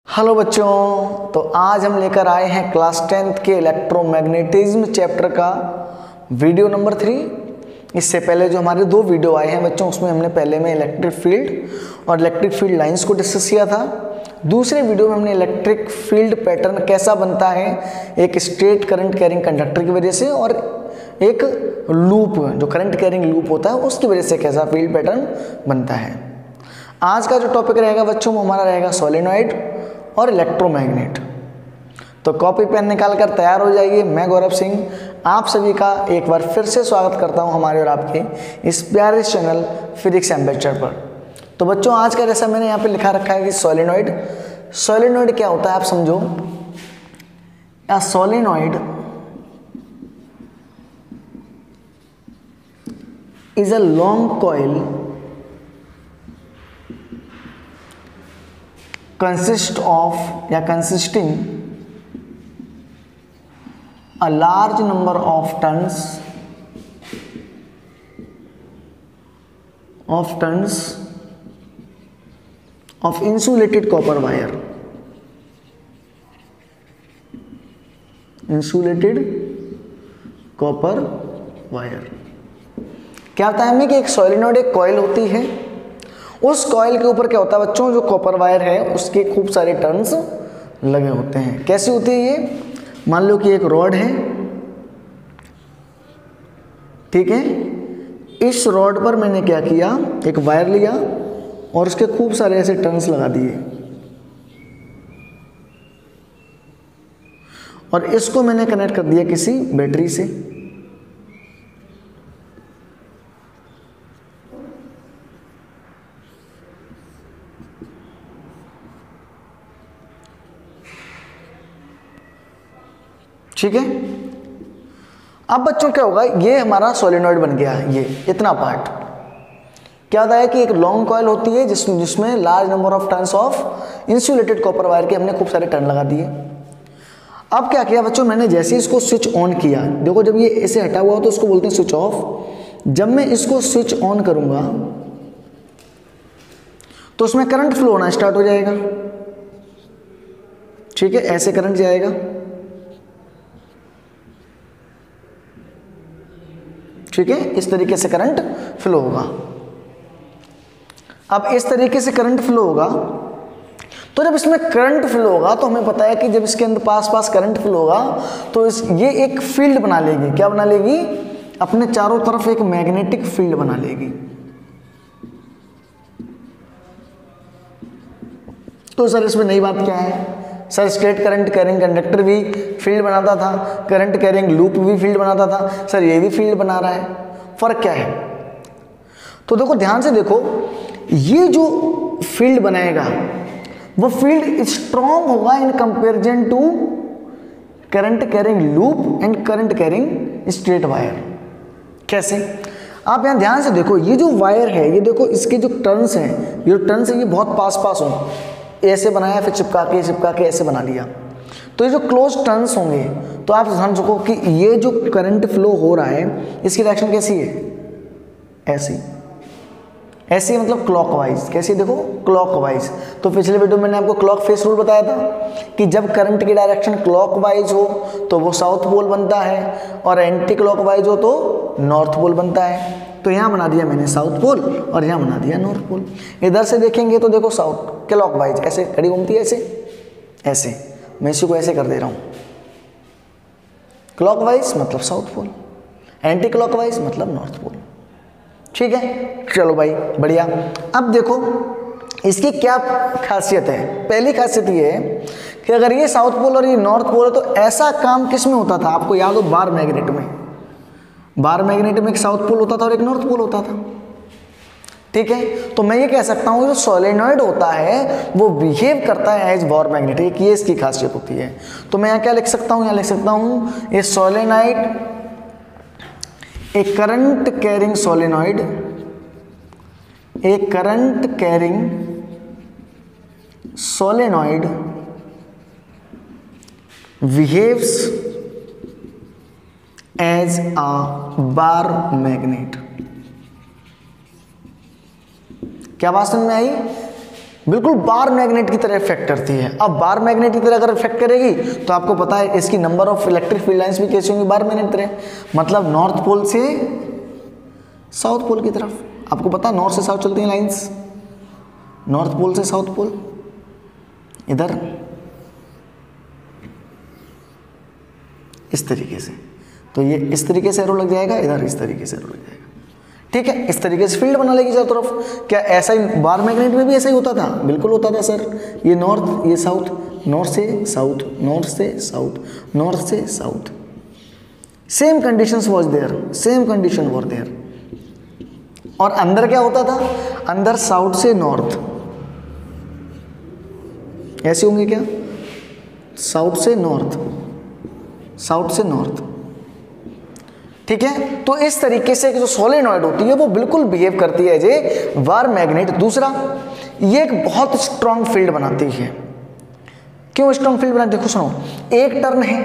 Hello बच्चों, तो आज हम लेकर आए हैं क्लास 10th के इलेक्ट्रोमैग्नेटिज्म चैप्टर का वीडियो नंबर 3। इससे पहले जो हमारे दो वीडियो आए हैं बच्चों, उसमें हमने पहले में इलेक्ट्रिक फील्ड और इलेक्ट्रिक फील्ड लाइंस को डिस्कस किया था। दूसरे वीडियो में हमने इलेक्ट्रिक फील्ड पैटर्न कैसा बनता है एक स्ट्रेट करंट कैरिंग कंडक्टर की वजह से, और एक लूप जो करंट कैरिंग लूप होता है उसकी वजह से कैसा फील्ड पैटर्न बनता है। आज का जो टॉपिक रहेगा बच्चों वो हमारा रहेगा सोलेनॉइड और इलेक्ट्रोमैग्नेट। तो कॉपी पेन निकाल कर तैयार हो जाइए। मैं गौरव सिंह आप सभी का एक बार फिर से स्वागत करता हूं हमारे और आपके इस प्यारे चैनल फिजिक्स एम्बेसडर पर। तो बच्चों आज का जैसा मैंने यहाँ पे लिखा रखा है कि सोलेनॉइड क्या होता है आप समझो। या solenoid is a long coil consisting a large number of tons of insulated copper wire। insulated copper wire क्या होता है हमें कि एक सोलेनॉइड एक कॉइल होती है। उस कॉइल के ऊपर क्या होता है बच्चों, जो कॉपर वायर है उसके खूब सारे टर्न्स लगे होते हैं। कैसी होती है ये? मान लो कि एक रॉड है, ठीक है। इस रॉड पर मैंने क्या किया, एक वायर लिया और उसके खूब सारे ऐसे टर्न्स लगा दिए, और इसको मैंने कनेक्ट कर दिया किसी बैटरी से। ठीक है। अब बच्चों क्या होगा, ये हमारा सोलेनॉइड बन गया। ये इतना पार्ट क्या होता है कि एक लॉन्ग कॉइल होती है जिसमें large number of turns of insulated copper wire के हमने खूब सारे टर्न लगा दिए। अब क्या किया बच्चों, मैंने जैसे इसको स्विच ऑन किया, देखो जब ये ऐसे हटा हुआ तो उसको बोलते हैं स्विच ऑफ। जब मैं इसको स्विच ऑन करूंगा तो उसमें करंट फ्लो होना स्टार्ट हो जाएगा। ठीक है, ऐसे करंट जाएगा, ठीक है, इस तरीके से करंट फ्लो होगा। अब इस तरीके से करंट फ्लो होगा, तो जब इसमें करंट फ्लो होगा तो हमें पता है कि जब इसके अंदर पास करंट फ्लो होगा तो ये एक फील्ड बना लेगी। क्या बना लेगी? अपने चारों तरफ एक मैग्नेटिक फील्ड बना लेगी। तो सर इसमें नई बात क्या है? Sir straight current carrying conductor भी फील्ड बनाता था, करंट कैरिंग लूप भी फील्ड बनाता था, सर ये भी फील्ड बना रहा है, फर्क क्या है? तो देखो ध्यान से देखो, ये जो फील्ड बनाएगा वो फील्ड स्ट्रॉन्ग होगा in comparison to current carrying loop and current carrying straight wire. कैसे? आप यहां ध्यान से देखो, ये जो वायर है, ये देखो इसके जो टर्न्स हैं, ये टर्न्स है ये बहुत पास हो, ऐसे बनाया फिर चिपका के ऐसे बना लिया। तो ये जो क्लोज टर्न्स होंगे तो आप समझ सको कि ये जो करंट फ्लो हो रहा है इसकी डायरेक्शन कैसी है? ऐसी मतलब क्लॉकवाइज। कैसी? देखो क्लॉकवाइज। तो पिछले वीडियो में मैंने आपको क्लॉक फेस रूल बताया था कि जब करंट की डायरेक्शन क्लॉकवाइज हो तो वो साउथ पोल बनता है, और एंटी क्लॉकवाइज हो तो नॉर्थ पोल बनता है। तो यहाँ बना दिया मैंने साउथ पोल और यहाँ बना दिया नॉर्थ पोल। इधर से देखेंगे तो देखो साउथ क्लॉकवाइज, ऐसे घड़ी घूमती है, ऐसे मैं इसी को ऐसे कर दे रहा हूँ। क्लॉकवाइज मतलब साउथ पोल, एंटी क्लॉकवाइज मतलब नॉर्थ पोल। ठीक है, चलो भाई बढ़िया। अब देखो इसकी क्या खासियत है। पहली खासियत ये है कि अगर ये साउथ पोल और ये नॉर्थ पोल है तो ऐसा काम किस में होता था? आपको याद हो, बार मैग्नेट में। बार मैग्नेट में एक साउथ पोल होता था और एक नॉर्थ पोल होता था। ठीक है, तो मैं ये कह सकता हूँ जो सोलेनॉइड होता है वो बिहेव करता है एज बार मैग्नेट। ये इसकी खासियत होती है। तो मैं यहाँ क्या लिख सकता हूँ? यहाँ लिख सकता हूँ ये solenoid a current carrying solenoid, a current carrying solenoid behaves as a bar magnet. क्या बात समझ में आई? बिल्कुल बार मैग्नेट की तरह इफेक्ट करती है। अब बार मैग्नेट की तरह अगर इफेक्ट करेगी तो आपको पता है इसकी number of electric field lines भी कैसी होंगी, बार मैग्नेट की तरह, मतलब नॉर्थ पोल से साउथ पोल की तरफ। आपको पता है नॉर्थ से साउथ चलती हैं लाइंस, नॉर्थ पोल से साउथ पोल, इधर इस तरीके से, तो ये इस तरीके से एरो लग जाएगा, इधर इस तरीके से एरो लग जाएगा, ठीक है। इस तरीके से फील्ड बना लेगी चारों तरफ। क्या ऐसा ही बार मैग्नेट में भी ऐसा ही होता था? बिल्कुल होता था सर। ये नॉर्थ, ये साउथ, नॉर्थ से साउथ, नॉर्थ से साउथ, नॉर्थ से south, same conditions was there, same condition were there. और अंदर क्या होता था? अंदर साउथ से नॉर्थ, ऐसे होंगे क्या, साउथ से नॉर्थ, साउथ से नॉर्थ, ठीक है। तो इस तरीके से जो सोलेनॉइड होती है वो बिल्कुल बिहेव करती है जे बार मैग्नेट। दूसरा, ये एक बहुत स्ट्रांग फील्ड बनाती है। क्यों स्ट्रांग फील्ड बनाती है? देखो सुनो, एक टर्न है,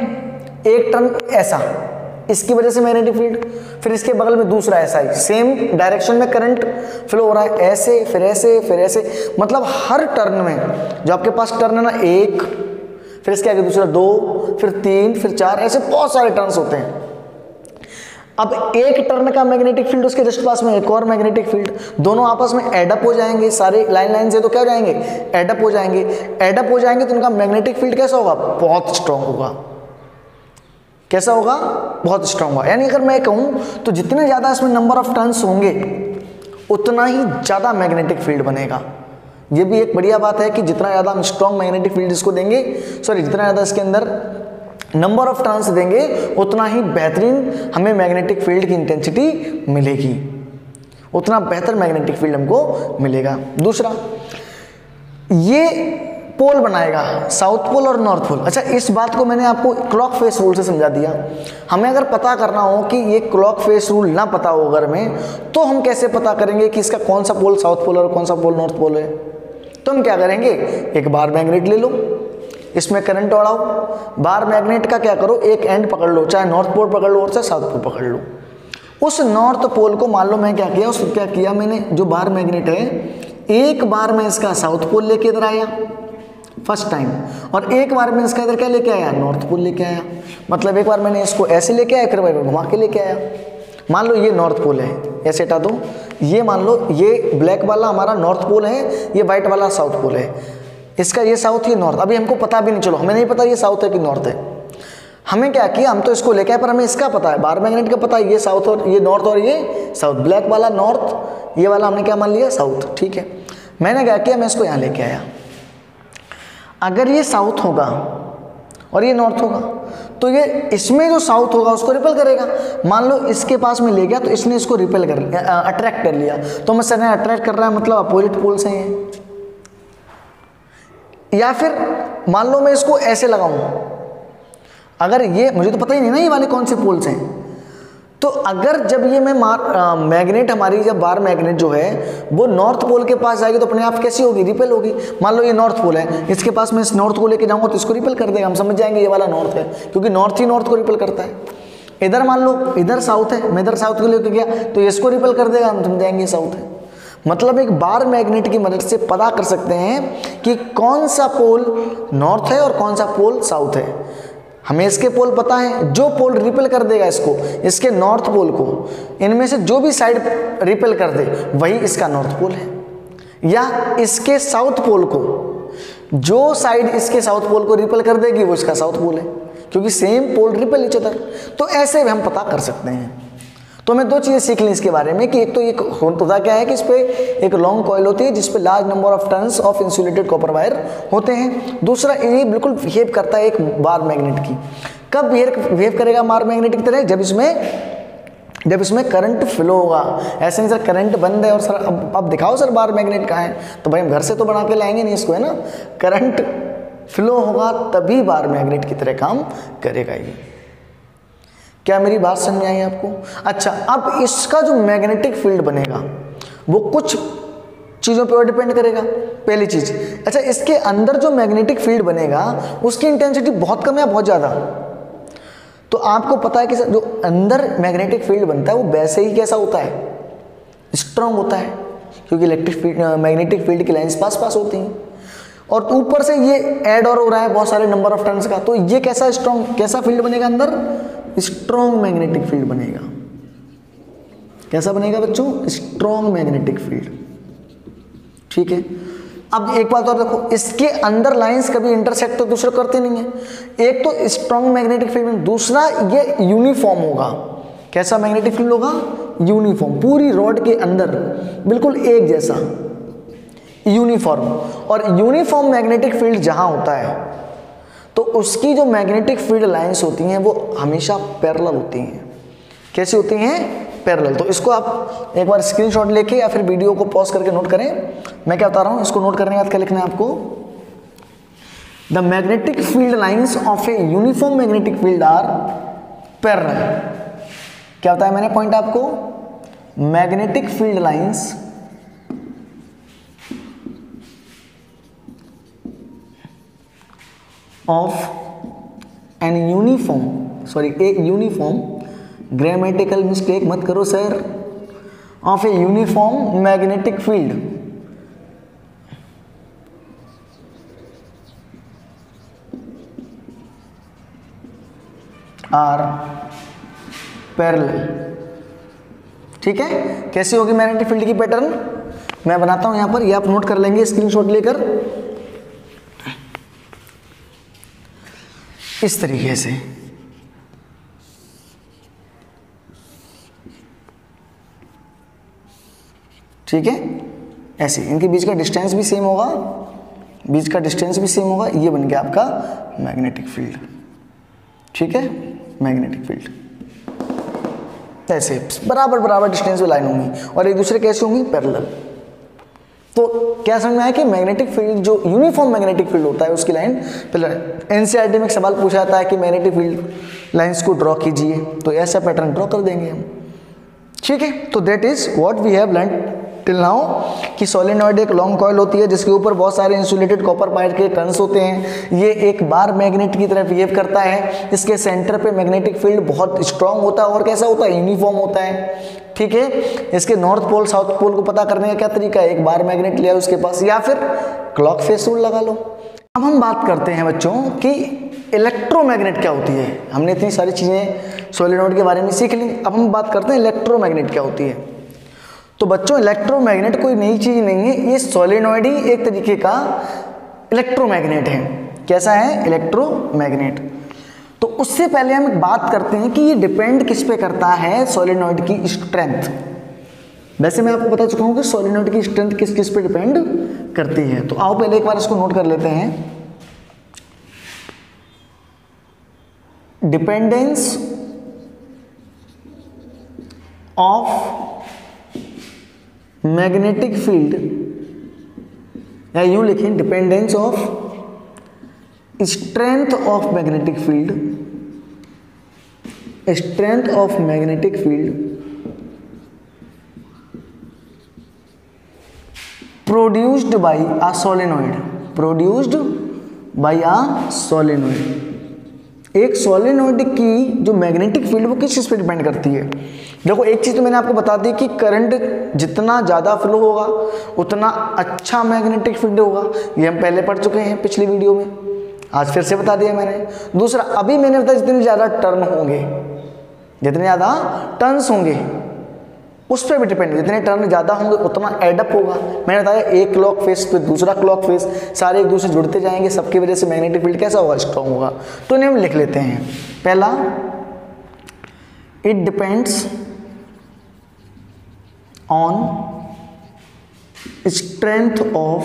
एक टर्न ऐसा, इसकी वजह से मैग्नेटिक फील्ड, फिर इसके बगल में दूसरा ऐसा ही, सेम डायरेक्शन में करंट फ्लो हो रहा है, ऐसे फिर ऐसे फिर ऐसे, मतलब हर टर्न में जो आपके पास टर्न है ना, एक, फिर इसके आगे दूसरा, दो, फिर तीन, फिर चार, ऐसे बहुत सारे टर्न्स होते हैं। अब एक टर्न का मैग्नेटिक फील्ड, उसके जस्ट पास में एक और मैग्नेटिक फील्ड, दोनों आपस में एडअप हो जाएंगे, सारे लाइन से तो क्या हो जाएंगे, एडअप हो जाएंगे। एडअप हो जाएंगे तो उनका मैग्नेटिक फील्ड कैसा होगा? बहुत स्ट्रांग होगा। कैसा होगा? बहुत स्ट्रांग होगा। यानी अगर मैं कहूं तो जितने ज्यादा इसमें नंबर ऑफ टर्न्स होंगे उतना ही ज्यादा मैग्नेटिक फील्ड बनेगा। ये भी एक बढ़िया बात है कि जितना ज्यादा हम स्ट्रांग मैग्नेटिक फील्ड इसको देंगे, जितना ज्यादा इसके अंदर नंबर ऑफ टर्न्स देंगे उतना ही बेहतरीन हमें मैग्नेटिक फील्ड की इंटेंसिटी मिलेगी, उतना बेहतर मैग्नेटिक फील्ड हमको मिलेगा। दूसरा, ये पोल बनाएगा, साउथ पोल और नॉर्थ पोल। अच्छा, इस बात को मैंने आपको क्लॉक फेस रूल से समझा दिया। हमें अगर पता करना हो कि ये क्लॉक फेस रूल ना पता हो अगर में, तो हम कैसे पता करेंगे कि इसका कौन सा पोल साउथ पोल और कौन सा पोल नॉर्थ पोल है? तो हम क्या करेंगे, एक बार मैग्नेट ले लो, इसमें करंट दौड़ाओ, बार मैग्नेट का क्या करो, एक एंड पकड़ लो, चाहे नॉर्थ पोल पकड़ लो और चाहे साउथ पोल पकड़ लो। उस नॉर्थ पोल को मान लो मैं क्या किया, उसको क्या किया मैंने, जो बार मैग्नेट है, एक बार मैं इसका साउथ पोल लेके इधर आया फर्स्ट टाइम, और एक बार मैं इसका इधर क्या लेके आया, नॉर्थ पोल लेके आया। मतलब एक बार मैंने इसको ऐसे लेके आया, एक बार घुमा के लेके आया। मान लो ये नॉर्थ पोल है, ऐसे हटा दो, ये मान लो ये ब्लैक वाला हमारा नॉर्थ पोल है, ये व्हाइट वाला साउथ पोल है, इसका ये साउथ ये नॉर्थ। अभी हमको पता भी नहीं, चलो हमें नहीं पता ये साउथ है कि नॉर्थ है, हमें क्या किया, हम तो इसको लेके आए, पर हमें इसका पता है, बार मैग्नेट का पता है, ये साउथ और ये नॉर्थ और ये साउथ, ब्लैक वाला नॉर्थ, ये वाला हमने क्या मान लिया, साउथ, ठीक है। मैंने क्या किया, मैं इसको यहाँ लेके आया। अगर ये साउथ होगा और ये नॉर्थ होगा तो ये इसमें जो साउथ होगा उसको रिपेल करेगा। मान लो इसके पास में ले गया तो इसने इसको रिपेल कर लिया, अट्रैक्ट कर लिया, तो मैं सर अट्रैक्ट कर रहा है मतलब अपोजिट पोल से है। या फिर मान लो मैं इसको ऐसे लगाऊं, अगर ये मुझे तो पता ही नहीं ना ये वाले कौन से पोल्स हैं, तो अगर जब ये मैं मैग्नेट हमारी जब बार मैग्नेट जो है वो नॉर्थ पोल के पास जाएगी तो अपने आप कैसी होगी, रिपेल होगी। मान लो ये नॉर्थ पोल है, इसके पास मैं इस नॉर्थ को लेके जाऊंगा तो इसको रिपेल कर देगा, हम समझ जाएंगे ये वाला नॉर्थ है, क्योंकि नॉर्थ ही नॉर्थ को रिपेल करता है। इधर मान लो इधर साउथ है, मैं इधर साउथ को लेके गया तो इसको रिपेल कर देगा, हम समझ जाएंगे साउथ है। मतलब एक बार मैग्नेट की मदद से पता कर सकते हैं कि कौन सा पोल नॉर्थ है और कौन सा पोल साउथ है। हमें इसके पोल पता है, जो पोल रिपेल कर देगा इसको, इसके नॉर्थ पोल को, इनमें से जो भी साइड रिपेल कर दे वही इसका नॉर्थ पोल है, या इसके साउथ पोल को, जो साइड इसके साउथ पोल को रिपेल कर देगी वो इसका साउथ पोल है, क्योंकि same pole repel each other. तो ऐसे भी हम पता कर सकते हैं। तो हमें दो चीज़ें सीख ली इसके बारे में कि एक तो ये होता क्या है कि इस पे एक लॉन्ग कॉइल होती है जिस पे large number of turns of insulated copper wire होते हैं। दूसरा, ये बिल्कुल बिहेव करता है एक बार मैग्नेट की। कब बिहेव करेगा बार मैग्नेट की तरह, जब इसमें करंट फ्लो होगा। ऐसे नहीं सर करंट बंद है और सर अब दिखाओ सर बार मैग्नेट कहाँ है, तो भाई हम घर से तो बना के लाएंगे नहीं इसको, है ना। करंट फ्लो होगा तभी बार मैग्नेट की तरह काम करेगा ये। क्या मेरी बात समझ आई आपको? अच्छा, अब इसका जो मैग्नेटिक फील्ड बनेगा वो कुछ चीज़ों पर डिपेंड करेगा। पहली चीज़, अच्छा इसके अंदर जो मैग्नेटिक फील्ड बनेगा उसकी इंटेंसिटी बहुत कम है बहुत ज़्यादा। तो आपको पता है कि जो अंदर मैग्नेटिक फील्ड बनता है वो वैसे ही कैसा होता है, स्ट्रांग होता है, क्योंकि इलेक्ट्रिक फील्ड मैग्नेटिक फील्ड की लाइंस पास पास होती हैं, और ऊपर से ये ऐड और हो रहा है बहुत सारे नंबर ऑफ टर्न्स का, तो ये कैसा स्ट्रॉन्ग, कैसा फील्ड बनेगा अंदर, स्ट्रॉन्ग मैग्नेटिक फील्ड बनेगा। कैसा बनेगा बच्चों, स्ट्रॉन्ग मैग्नेटिक फील्ड। ठीक है, अब एक बात और देखो, इसके अंदर लाइंस कभी इंटरसेक्ट तो दूसरे करते नहीं है। एक तो स्ट्रॉन्ग मैग्नेटिक फील्ड, दूसरा ये यूनिफॉर्म होगा। कैसा मैग्नेटिक फील्ड होगा, यूनिफॉर्म, पूरी रॉड के अंदर बिल्कुल एक जैसा, यूनिफॉर्म। और यूनिफॉर्म मैग्नेटिक फील्ड जहां होता है तो उसकी जो मैग्नेटिक फील्ड लाइंस होती हैं वो हमेशा पैरेलल होती हैं। कैसी होती हैं, पैरेलल। तो इसको आप एक बार स्क्रीनशॉट लेके या फिर वीडियो को पॉज करके नोट करें। मैं क्या बता रहा हूं, इसको नोट करने के बाद क्या लिखना है आपको, the magnetic field lines of a uniform magnetic field are parallel. क्या बताया मैंने पॉइंट आपको, magnetic field lines of an uniform, sorry a uniform, grammatical mistake मत करो sir, of a uniform magnetic field are parallel. ठीक है, कैसी होगी मैग्नेटिक फील्ड की पैटर्न, मैं बनाता हूं यहां पर, ये आप नोट कर लेंगे स्क्रीनशॉट लेकर, इस तरीके से। ठीक है, ऐसे इनके बीच का डिस्टेंस भी सेम होगा, बीच का डिस्टेंस भी सेम होगा, ये बन गया आपका मैग्नेटिक फील्ड। ठीक है, मैग्नेटिक फील्ड ऐसे बराबर बराबर डिस्टेंस पे लाइन होंगी और एक दूसरे कैसे होंगी, पैरेलल। तो क्या समझ में आया कि मैग्नेटिक फील्ड जो यूनिफॉर्म मैग्नेटिक फील्ड होता है उसकी लाइन, पहले एनसीईआरटी में एक सवाल पूछा जाता है कि मैग्नेटिक फील्ड लाइंस को ड्रॉ कीजिए, तो ऐसा पैटर्न ड्रॉ कर देंगे हम। ठीक है, तो that is what we have learn till now कि सोलेनॉइड एक लॉन्ग कॉइल होती है जिसके ऊपर बहुत सारे इंसुलेटेड कॉपर वायर के टर्न्स होते हैं। ये एक बार मैग्नेट की तरह बिहेव करता है। इसके सेंटर पे मैग्नेटिक फील्ड बहुत स्ट्रांग होता है और कैसा होता है, यूनिफॉर्म होता है। ठीक है, इसके नॉर्थ पोल साउथ पोल को पता करने का क्या तरीका है, एक बार मैग्नेट लिया उसके पास या फिर क्लॉक फेस रूल लगा लो। अब हम बात करते हैं बच्चों कि इलेक्ट्रोमैग्नेट क्या होती है। हमने इतनी सारी चीजें सोलेनॉइड के बारे में सीख ली, अब हम बात करते हैं इलेक्ट्रोमैग्नेट क्या होती है। तो बच्चों इलेक्ट्रोमैग्नेट कोई नई चीज नहीं है, ये सोलेनॉइड ही एक तरीके का इलेक्ट्रोमैग्नेट है। कैसा है, इलेक्ट्रोमैग्नेट। तो उससे पहले हम बात करते हैं कि ये डिपेंड किस पे करता है सोलेनॉइड की स्ट्रेंथ। वैसे मैं आपको बता चुका हूं कि सोलेनॉइड की स्ट्रेंथ किस किस पे डिपेंड करती है। तो आओ पहले एक बार इसको नोट कर लेते हैं। डिपेंडेंस ऑफ मैग्नेटिक फील्ड, या यूं लिखें dependence of strength of magnetic field, strength of magnetic field produced by a solenoid, produced by a solenoid. एक सोलेनॉइड की जो मैग्नेटिक फील्ड वो किस चीज पे डिपेंड करती है। देखो एक चीज तो मैंने आपको बता दी कि करंट जितना ज्यादा फ्लो होगा उतना अच्छा मैग्नेटिक फील्ड होगा, ये हम पहले पढ़ चुके हैं पिछली वीडियो में, आज फिर से बता दिया मैंने। दूसरा अभी मैंने बताया जितने ज्यादा टर्न होंगे, जितने ज्यादा टर्न्स होंगे उस पर भी डिपेंड, जितने टर्न ज्यादा होंगे उतना एडअप होगा। मैंने बताया एक क्लॉक फेस पे दूसरा क्लॉक फेस, सारे एक दूसरे जुड़ते जाएंगे, सबकी वजह से मैग्नेटिक फील्ड कैसा होगा, स्ट्रॉन्ग होगा। तो इन्हें हम लिख लेते हैं। पहला, it depends on strength of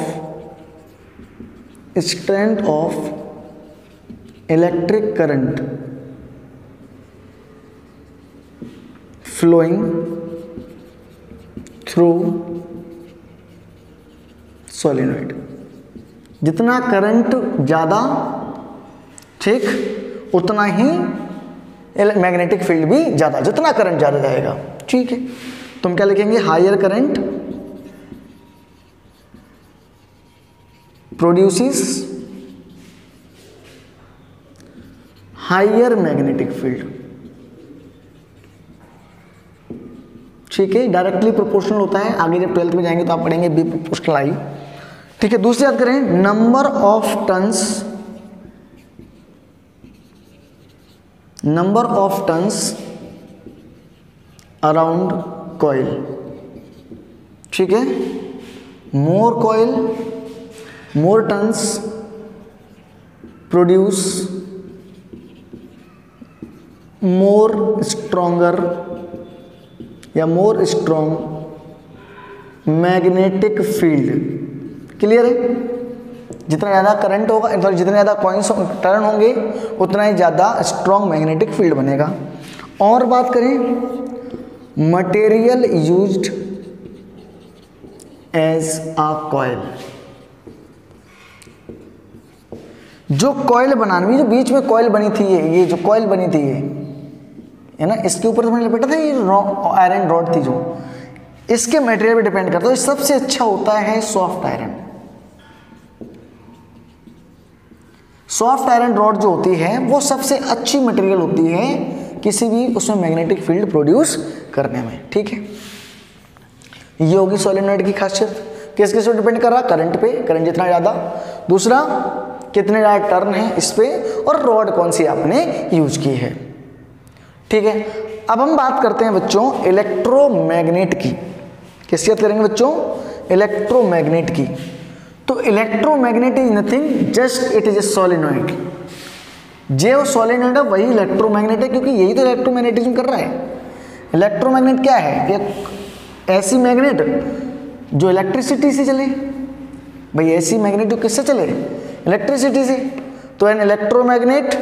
electric current flowing through solenoid। जितना करंट ज़्यादा, ठीक, उतना ही मैग्नेटिक फील्ड भी ज़्यादा, जितना करंट ज़्यादा जाएगा। ठीक है, तो हम क्या लिखेंगे, higher current produces higher magnetic field. ठीक है, डायरेक्टली प्रोपोर्शनल होता है। आगे जब 12th में जाएंगे तो आप पढ़ेंगे बी प्रोपोर्शनल आई। ठीक है, दूसरी बात करें, number of turns around coil. ठीक है, मोर कॉइल मोर टर्न्स प्रोड्यूस मोर स्ट्रॉन्गर या more strong magnetic field. Clear है? जितना ज़्यादा करंट होगा, जितने ज़्यादा कॉइन्स टर्न होंगे उतना ही ज़्यादा स्ट्रॉन्ग मैग्नेटिक फील्ड बनेगा। और बात करें material used as a coil, जो कॉइल बनाने में, जो बीच में कॉइल बनी थी, ये जो कॉइल बनी थी ये है ना, इसके ऊपर तो मैंने लपेटा था, ये आयरन रॉड थी, जो इसके मटेरियल पे डिपेंड करता है। सबसे अच्छा होता है soft iron. Soft iron rod जो होती है वो सबसे अच्छी मटेरियल होती है किसी भी उसमें मैग्नेटिक फील्ड प्रोड्यूस करने में। ठीक है, ये होगी सोलेनॉइड की खासियत। किस किस पे डिपेंड कर रहा? करंट पे, करंट जितना ज़्यादा। दूसरा, कितने ज़्यादा टर्न है इस पे, और रॉड कौन सी आपने यूज की है। ठीक है, अब हम बात करते हैं बच्चों इलेक्ट्रोमैग्नेट की। किसकी बात करेंगे बच्चों? इलेक्ट्रोमैग्नेट की। तो electromagnet is nothing, just it is a solenoid. जो सोलेनॉइड है वही इलेक्ट्रोमैग्नेट है, क्योंकि यही तो इलेक्ट्रोमैग्नेटिज्म कर रहा है। इलेक्ट्रोमैग्नेट क्या है? एक ऐसी मैग्नेट जो इलेक्ट्रिसिटी से चले। भाई ऐसी मैग्नेट जो किससे चले? इलेक्ट्रिसिटी से। तो an electromagnet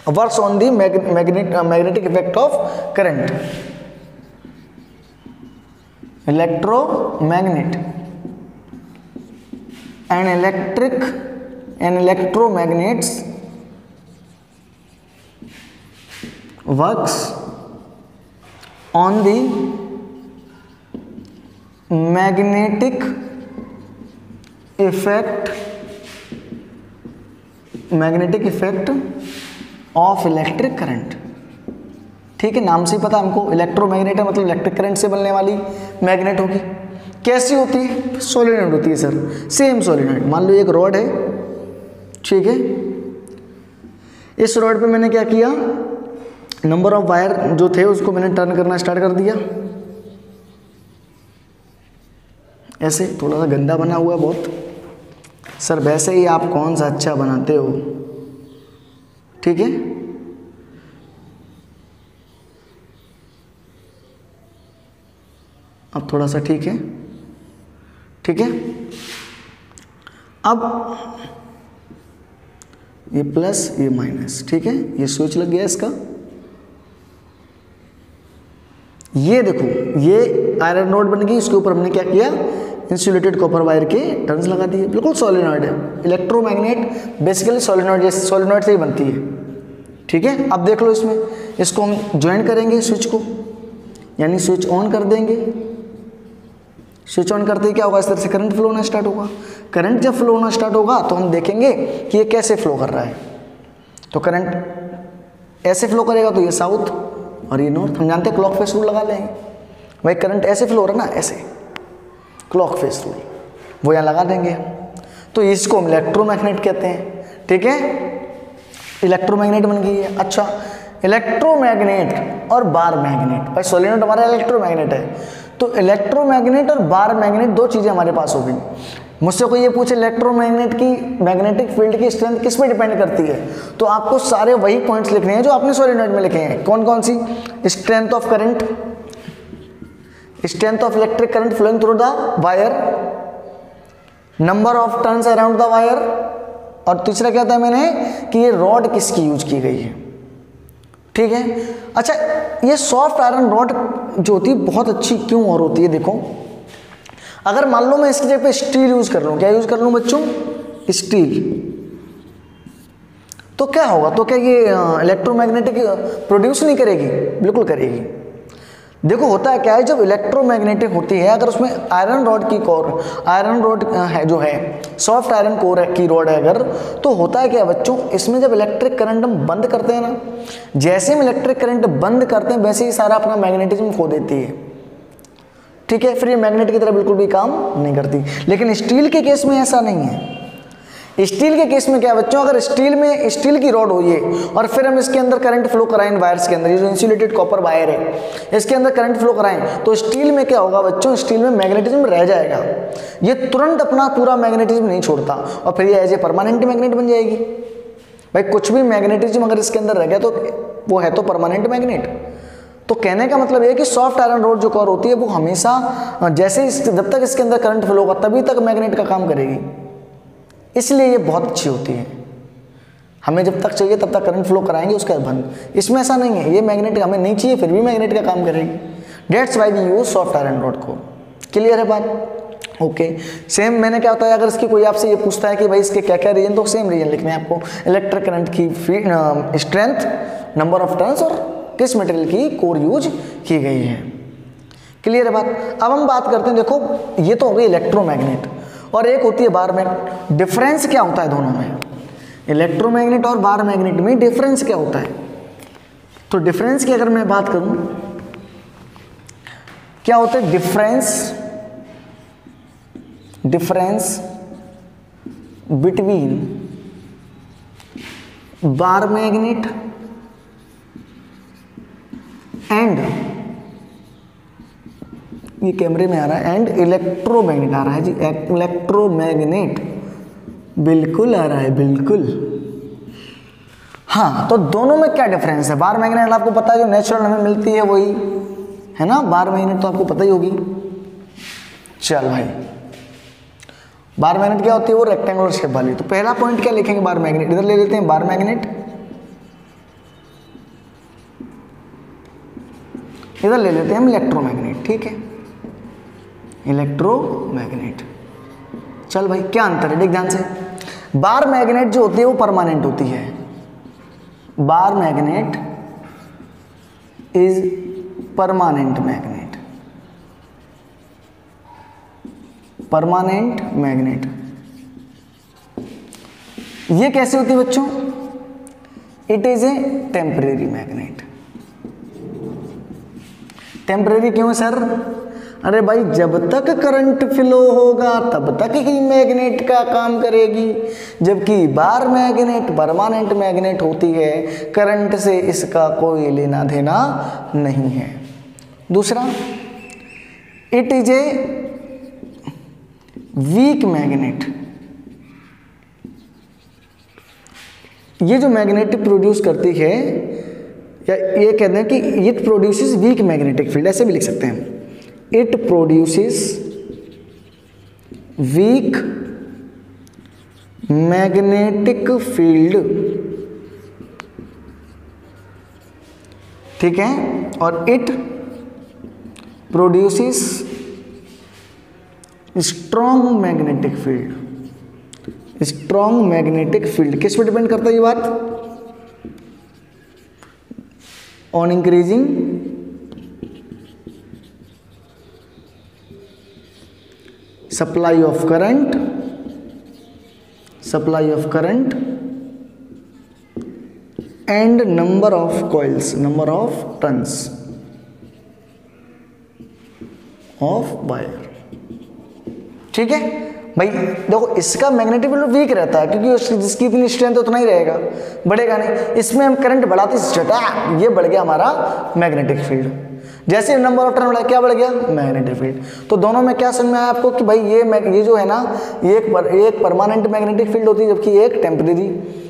works on the magnetic effect of current. Electromagnet and electromagnets works on the magnetic effect of electric current। ठीक है, नाम से ही पता हमको, इलेक्ट्रोमैग्नेट है मतलब इलेक्ट्रिक करंट से बनने वाली मैग्नेट होगी। कैसी होती है? सोलेनॉइड होती है सर, सेम सोलेनॉइड। मान लो एक रॉड है, ठीक है, इस रॉड पे मैंने क्या किया, नंबर ऑफ वायर जो थे उसको मैंने टर्न करना स्टार्ट कर दिया। ऐसे थोड़ा सा गंदा बना हुआ है बहुत सर, वैसे ही आप कौन सा अच्छा बनाते हो। ठीक है, अब थोड़ा सा ठीक है। ठीक है, अब ये प्लस ये माइनस। ठीक है, ये स्विच लग गया इसका। ये देखो, ये आयरन रॉड बन गई, इसके ऊपर हमने क्या किया, इंसुलेटेड कॉपर वायर के टर्न्स लगा दिए। बिल्कुल सोलेनॉइड है। इलेक्ट्रोमैग्नेट बेसिकली सोलेनॉइड से ही बनती है। ठीक है, अब देख लो इसमें, इसको हम ज्वाइन करेंगे स्विच को, यानी स्विच ऑन कर देंगे। स्विच ऑन करते ही क्या होगा, इस तरह से करंट फ्लो होना स्टार्ट होगा। करंट जब फ्लो होना स्टार्ट होगा तो हम देखेंगे कि ये कैसे फ्लो कर रहा है। तो करंट ऐसे फ्लो करेगा तो ये साउथ और ये नॉर्थ। हम जानते हैं क्लॉक फेस रूल लगा लेंगे। भाई करंट ऐसे फ्लो हो रहा है ना, ऐसे क्लॉक फेस रूल, वो यहाँ लगा देंगे। तो इसको हम इलेक्ट्रोमैग्नेट कहते हैं। ठीक है, इलेक्ट्रोमैग्नेट बन गई है। अच्छा, इलेक्ट्रोमैग्नेट और बार मैग्नेट, भाई सोलेनॉइड हमारा इलेक्ट्रोमैग्नेट है, तो इलेक्ट्रोमैग्नेट और बार मैग्नेट दो चीज़ें हमारे पास हो गई। मुझसे कोई ये पूछे इलेक्ट्रोमैग्नेट की मैग्नेटिक फील्ड की स्ट्रेंथ किस पे डिपेंड करती है, तो आपको सारे वही पॉइंट्स लिखने हैं जो आपने सोलेनॉइड में लिखे हैं। कौन कौन सी? Strength of current, strength of electric current flowing through the wire, number of turns around the wire, और तीसरा क्या था मैंने कि ये रॉड किसकी यूज की गई है। ठीक है, अच्छा, ये सॉफ्ट आयरन रॉड जो होती है बहुत अच्छी क्यों और होती है? देखो, अगर मान लो मैं इसकी जगह पे स्टील यूज कर लूँ, क्या यूज कर लूँ बच्चों? स्टील, तो क्या होगा? तो क्या ये इलेक्ट्रोमैग्नेटिक प्रोड्यूस नहीं करेगी? बिल्कुल करेगी। देखो होता है क्या है, जब इलेक्ट्रोमैग्नेटिक होती है, अगर उसमें आयरन रॉड की कोर, आयरन रॉड है जो है सॉफ्ट आयरन कोर की रॉड है अगर, तो होता है क्या बच्चों, इसमें जब इलेक्ट्रिक करंट हम बंद करते हैं ना, जैसे हम इलेक्ट्रिक करंट बंद करते हैं वैसे ही सारा अपना मैग्नेटिज्म खो देती है। ठीक है, फिर ये मैग्नेट की तरह बिल्कुल भी काम नहीं करती। लेकिन स्टील के केस में ऐसा नहीं है। स्टील के केस में क्या है बच्चों, अगर स्टील की रॉड हो ये, और फिर हम इसके अंदर करंट फ्लो कराएं वायर्स के अंदर, ये जो इंसुलेटेड कॉपर वायर है इसके अंदर करंट फ्लो कराएं, तो स्टील में क्या होगा बच्चों, स्टील में मैग्नेटिज्म रह जाएगा, ये तुरंत अपना पूरा मैग्नेटिज्म नहीं छोड़ता, और फिर ये एज ए परमानेंट मैग्नेट बन जाएगी। भाई कुछ भी मैग्नेटिज्म अगर इसके अंदर रह गया तो वो है तो परमानेंट मैग्नेट। तो कहने का मतलब ये है कि सॉफ्ट आयरन रॉड जो कोर होती है वो हमेशा जैसे जब तक इसके अंदर करंट फ्लो होगा तभी तक मैग्नेट का काम करेगी, इसलिए ये बहुत अच्छी होती है। हमें जब तक चाहिए तब तक करंट फ्लो कराएंगे, उसके बाद बंद। इसमें ऐसा नहीं है, ये मैग्नेट हमें नहीं चाहिए फिर भी मैग्नेट का काम करेगी। That's why we use soft iron rod को। क्लियर है बात? ओके। सेम मैंने क्या बताया, अगर इसकी कोई आपसे ये पूछता है कि भाई इसके क्या क्या रीजन, तो सेम रीजन लिखने हैं आपको, इलेक्ट्रिक करंट की स्ट्रेंथ, नंबर ऑफ टर्न्स और किस मटेरियल की कोर यूज की गई है। क्लियर है बात? अब हम बात करते हैं, देखो ये तो हो गई इलेक्ट्रोमैग्नेट, और एक होती है बार मैग्नेट। डिफरेंस क्या होता है दोनों में, इलेक्ट्रोमैग्नेट और बार मैग्नेट में डिफरेंस क्या होता है? तो डिफरेंस की अगर मैं बात करूं, क्या होता है difference between bar magnet and, ये कैमरे में आ रहा है, एंड इलेक्ट्रोमैग्नेट आ रहा है जी, इलेक्ट्रोमैग्नेट बिल्कुल आ रहा है, बिल्कुल। हाँ, तो दोनों में क्या डिफरेंस है? बार मैग्नेट आपको पता है जो नेचुरल हमें मिलती है वही है ना, बार मैग्नेट तो आपको पता ही होगी। चल भाई, बार मैग्नेट क्या होती है? वो रेक्टेंगुलर शेप वाली। तो पहला पॉइंट क्या लिखेंगे, बार मैग्नेट। इधर ले लेते हैं बार मैग्नेट, इधर ले लेते हैं हम इलेक्ट्रोमैग्नेट। ठीक है, इलेक्ट्रोमैग्नेट। चल भाई, क्या अंतर है देख ध्यान से। बार मैग्नेट जो होती है वो परमानेंट होती है, bar magnet is permanent magnet, permanent magnet. ये कैसे होती है बच्चों? It is a temporary magnet. Temporary क्यों सर? अरे भाई, जब तक करंट फ्लो होगा तब तक ही मैग्नेट का काम करेगी, जबकि बार मैग्नेट परमानेंट मैग्नेट होती है, करंट से इसका कोई लेना देना नहीं है। दूसरा, it is a weak magnet. ये जो मैग्नेट प्रोड्यूस करती है, या ये कहते हैं कि it produces weak magnetic field, ऐसे भी लिख सकते हैं, it produces weak magnetic field. ठीक है, और it produces strong magnetic field. Strong magnetic field किस पे डिपेंड करता है ये बात? On increasing supply of current and number of coils, number of turns of wire. ठीक है भाई, देखो इसका मैग्नेटिक फील्ड वीक रहता है क्योंकि जिसकी इतनी स्ट्रेंथ उतना ही रहेगा, बढ़ेगा नहीं। इसमें हम करंट बढ़ाते ये बढ़ गया हमारा मैग्नेटिक फील्ड। जैसे नंबर ऑफ टर्न बढ़ा, क्या बढ़ गया? Magnetic field. तो दोनों में क्या समझ में आया आपको कि भाई ये जो है ना, ये एक परमानेंट मैग्नेटिक फील्ड होती है, जबकि एक टेम्परेरी।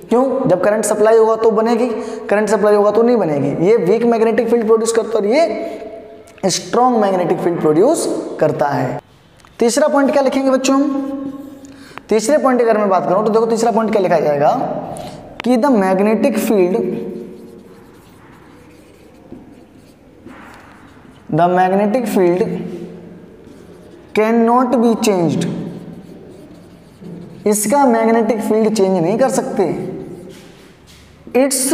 क्यों? जब करंट सप्लाई होगा तो बनेगी, करंट सप्लाई होगा तो नहीं बनेगी। ये वीक मैग्नेटिक फील्ड प्रोड्यूस करता है और ये स्ट्रॉन्ग मैग्नेटिक फील्ड प्रोड्यूस करता है। तीसरा पॉइंट क्या लिखेंगे बच्चों हम? तीसरे पॉइंट की अगर मैं बात करूं तो देखो तीसरा पॉइंट क्या लिखा जाएगा कि the magnetic field can not be changed. इसका मैग्नेटिक फील्ड चेंज नहीं कर सकते। It's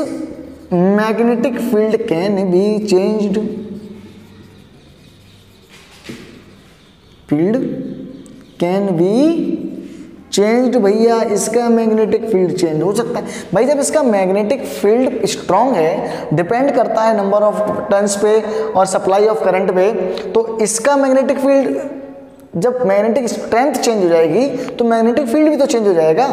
magnetic field can be changed, field can be changed भैया, इसका मैग्नेटिक फील्ड चेंज हो सकता है भाई। जब इसका मैग्नेटिक फील्ड स्ट्रांग है, डिपेंड करता है नंबर ऑफ टर्न्स पे और सप्लाई ऑफ करंट पे, तो इसका मैग्नेटिक फील्ड, जब मैग्नेटिक स्ट्रेंथ चेंज हो जाएगी तो मैग्नेटिक फील्ड भी तो चेंज हो जाएगा,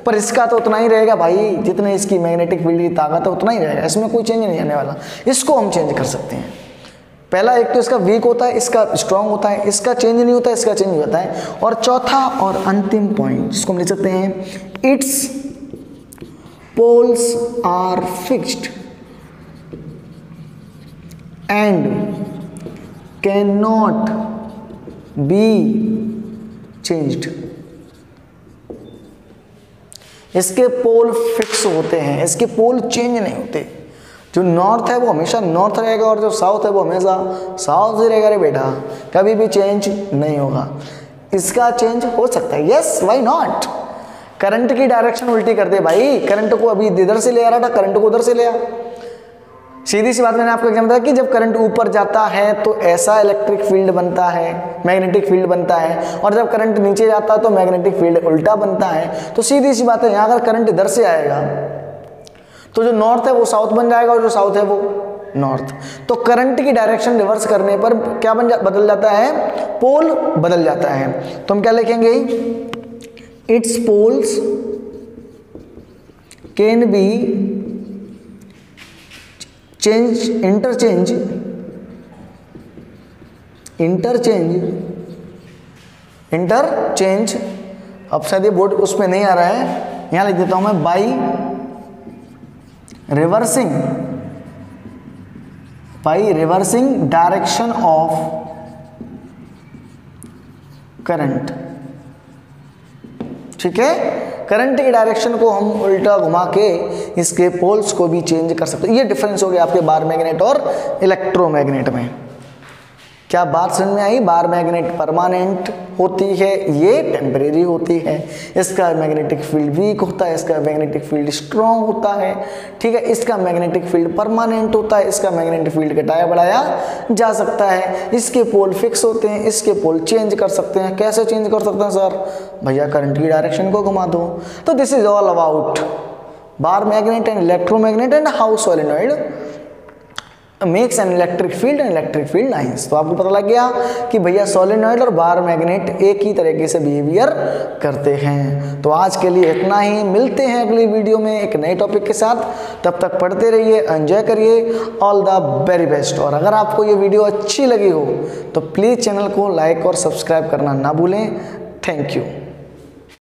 पर इसका तो उतना ही रहेगा भाई, जितने इसकी मैग्नेटिक फील्ड की ताकत है उतना ही रहेगा, इसमें कोई चेंज नहीं आने वाला। इसको हम चेंज कर सकते हैं। पहला, एक तो इसका वीक होता है, इसका स्ट्रांग होता है, इसका चेंज नहीं होता है, इसका चेंज होता है। और चौथा और अंतिम पॉइंट जिसको हम लिख सकते हैं, its poles are fixed and can not be changed. इसके पोल फिक्स होते हैं, इसके पोल चेंज नहीं होते। जो नॉर्थ है वो हमेशा नॉर्थ रहेगा और जो साउथ है वो हमेशा साउथ ही रहेगा रे बेटा, कभी भी चेंज नहीं होगा। इसका चेंज हो सकता है, यस, व्हाई नॉट। करंट की डायरेक्शन उल्टी कर दे भाई, करंट को अभी इधर से ले आ रहा था, करंट को उधर से ले आ। सीधी सी बात, मैंने आपको एग्जाम्पल दिया कि जब करंट ऊपर जाता है तो ऐसा इलेक्ट्रिक फील्ड बनता है, मैग्नेटिक फील्ड बनता है, और जब करंट नीचे जाता है तो मैग्नेटिक फील्ड उल्टा बनता है। तो सीधी सी बात है, यहाँ अगर करंट इधर से आएगा तो जो नॉर्थ है वो साउथ बन जाएगा और जो साउथ है वो नॉर्थ। तो करंट की डायरेक्शन रिवर्स करने पर क्या बदल जाता है, पोल बदल जाता है। तो हम क्या लिखेंगे, its poles can be change, interchange अब शायद ये बोर्ड उसमें नहीं आ रहा है, यहां लिख देता हूं मैं, by reversing direction of current. ठीक है, करंट की डायरेक्शन को हम उल्टा घुमा के इसके पोल्स को भी चेंज कर सकते हैं। ये डिफरेंस हो गया आपके बार मैग्नेट और इलेक्ट्रोमैग्नेट में। क्या बात समझ में आई? बार मैग्नेट परमानेंट होती है, ये टेम्परेरी होती है। इसका मैग्नेटिक फील्ड वीक होता है, इसका मैग्नेटिक फील्ड स्ट्रॉन्ग होता है। ठीक है, इसका मैग्नेटिक फील्ड परमानेंट होता है, इसका मैग्नेटिक फील्ड घटाया बढ़ाया जा सकता है। इसके पोल फिक्स होते हैं, इसके पोल चेंज कर सकते हैं। कैसे चेंज कर सकते हैं सर? भैया करंट की डायरेक्शन को घुमा दो। तो this is all about bar magnet and electromagnet and how solenoid makes an electric field and electric field lines. तो आपको पता लग गया कि भैया सोलेनॉइड और बार मैग्नेट एक ही तरीके से बिहेवियर करते हैं। तो आज के लिए इतना ही, मिलते हैं अगली वीडियो में एक नए टॉपिक के साथ। तब तक पढ़ते रहिए, एंजॉय करिए। All the very best. और अगर आपको ये वीडियो अच्छी लगी हो तो प्लीज़ चैनल को लाइक और सब्सक्राइब करना ना भूलें। Thank you.